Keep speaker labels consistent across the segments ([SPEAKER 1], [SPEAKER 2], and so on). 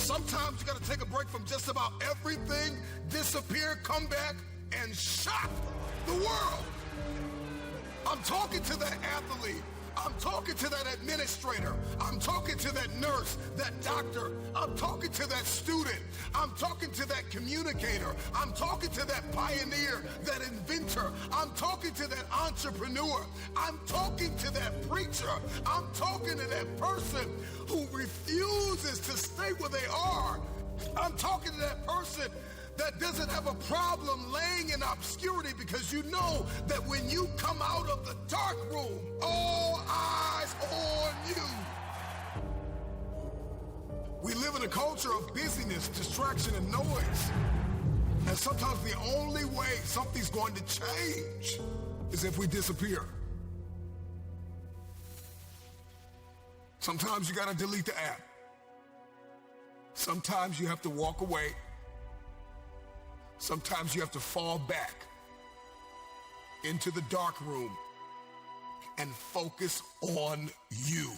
[SPEAKER 1] Sometimes you got to take a break from just about everything, disappear, come back, and shock the world. I'm talking to that athlete. I'm talking to that administrator. I'm talking to that nurse, that doctor. I'm talking to that student. I'm talking to that communicator. I'm talking to that pioneer, that inventor. I'm talking to that entrepreneur. I'm talking to that preacher. I'm talking to that person who refuses to stay where they are. I'm talking to that person that doesn't have a problem laying in obscurity, because you know that when you come out of the dark room, all eyes on you. We live in a culture of busyness, distraction, and noise. And sometimes the only way something's going to change is if we disappear. Sometimes you gotta delete the app. Sometimes you have to walk away. Sometimes you have to fall back into the dark room and focus on you.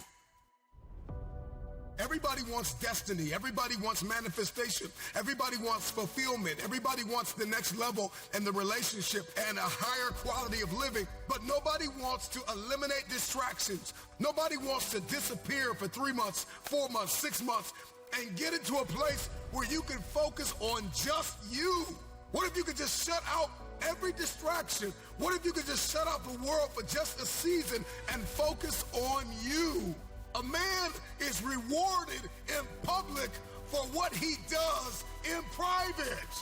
[SPEAKER 1] Everybody wants destiny. Everybody wants manifestation. Everybody wants fulfillment. Everybody wants the next level in the relationship and a higher quality of living. But nobody wants to eliminate distractions. Nobody wants to disappear for 3 months, 4 months, 6 months, and get into a place where you can focus on just you. What if you could just shut out every distraction? What if you could just shut out the world for just a season and focus on you? A man is rewarded in public for what he does in private.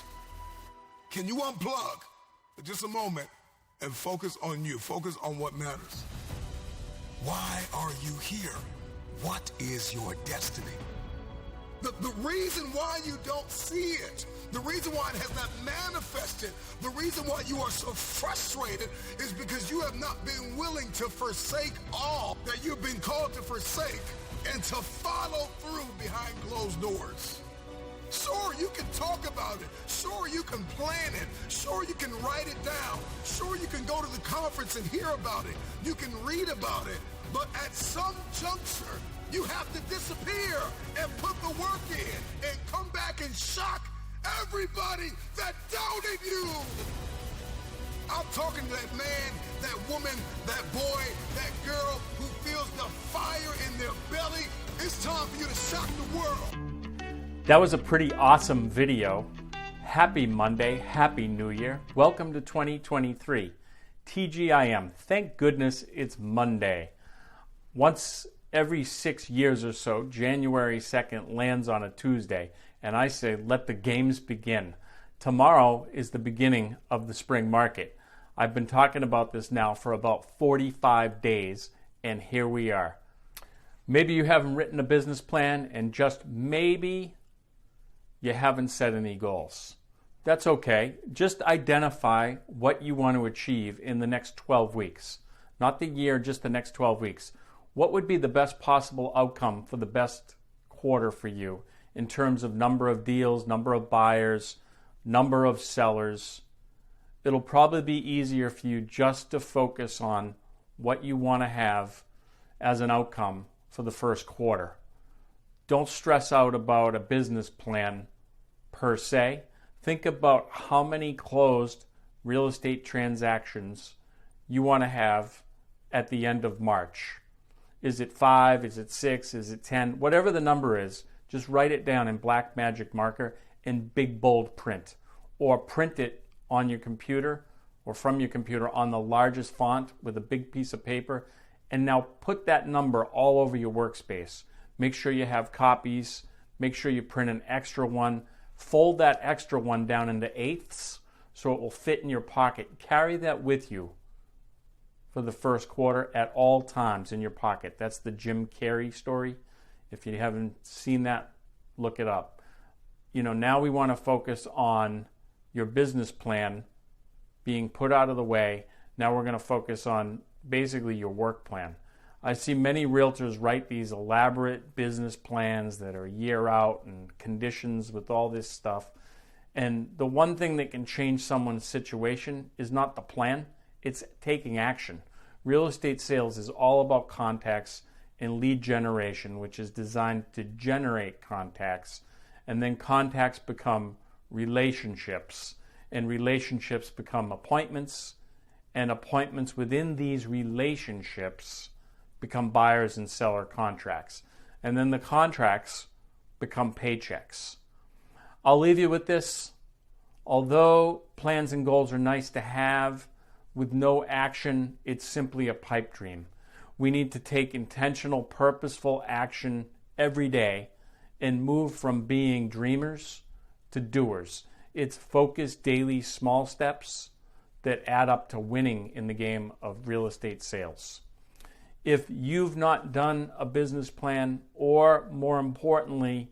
[SPEAKER 1] Can you unplug for just a moment and focus on you? Focus on what matters. Why are you here? What is your destiny? The reason why you don't see it, the reason why it has not manifested, the reason why you are so frustrated is because you have not been willing to forsake all that you've been called to forsake and to follow through behind closed doors. Sure, you can talk about it. Sure, you can plan it. Sure, you can write it down. Sure, you can go to the conference and hear about it. You can read about it. But at some juncture, you have to disappear and put the work in and come back and shock everybody that doubted you. I'm talking to that man, that woman, that boy, that girl who feels the fire in their belly. It's time for you to shock the world.
[SPEAKER 2] That was a pretty awesome video. Happy Monday, Happy New Year. Welcome to 2023. TGIM. Thank goodness it's Monday. Once every 6 years or so, January 2nd lands on a Tuesday, and I say, let the games begin. Tomorrow is the beginning of the spring market. I've been talking about this now for about 45 days, and here we are. Maybe you haven't written a business plan, and just maybe you haven't set any goals. That's okay. Just identify what you want to achieve in the next 12 weeks. Not the year, just the next 12 weeks. What would be the best possible outcome for the best quarter for you in terms of number of deals, number of buyers, number of sellers? It'll probably be easier for you just to focus on what you want to have as an outcome for the first quarter. Don't stress out about a business plan per se. Think about how many closed real estate transactions you want to have at the end of March. Is it 5? Is it 6? Is it 10? Whatever the number is, just write it down in black magic marker in big bold print, or print it on your computer or from your computer on the largest font with a big piece of paper, and now put that number all over your workspace. Make sure you have copies. Make sure you print an extra one. Fold that extra one down into eighths so it will fit in your pocket. Carry that with you for the first quarter at all times in your pocket. That's the Jim Carrey story. If you haven't seen that, look it up. Now we want to focus on your business plan being put out of the way. Now we're going to focus on basically your work plan. I see many realtors write these elaborate business plans that are a year out and conditions with all this stuff. And the one thing that can change someone's situation is not the plan, it's taking action. Real estate sales is all about contacts and lead generation, which is designed to generate contacts and then contacts become relationships, and relationships become appointments, and appointments within these relationships become buyers and seller contracts, and then the contracts become paychecks. I'll leave you with this. Although plans and goals are nice to have, with no action, it's simply a pipe dream. We need to take intentional, purposeful action every day and move from being dreamers to doers. It's focused daily small steps that add up to winning in the game of real estate sales. If you've not done a business plan, or more importantly,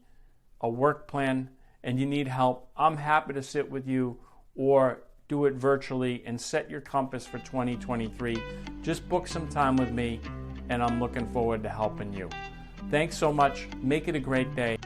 [SPEAKER 2] a work plan, and you need help, I'm happy to sit with you or do it virtually and set your compass for 2023. Just book some time with me, and I'm looking forward to helping you. Thanks so much. Make it a great day.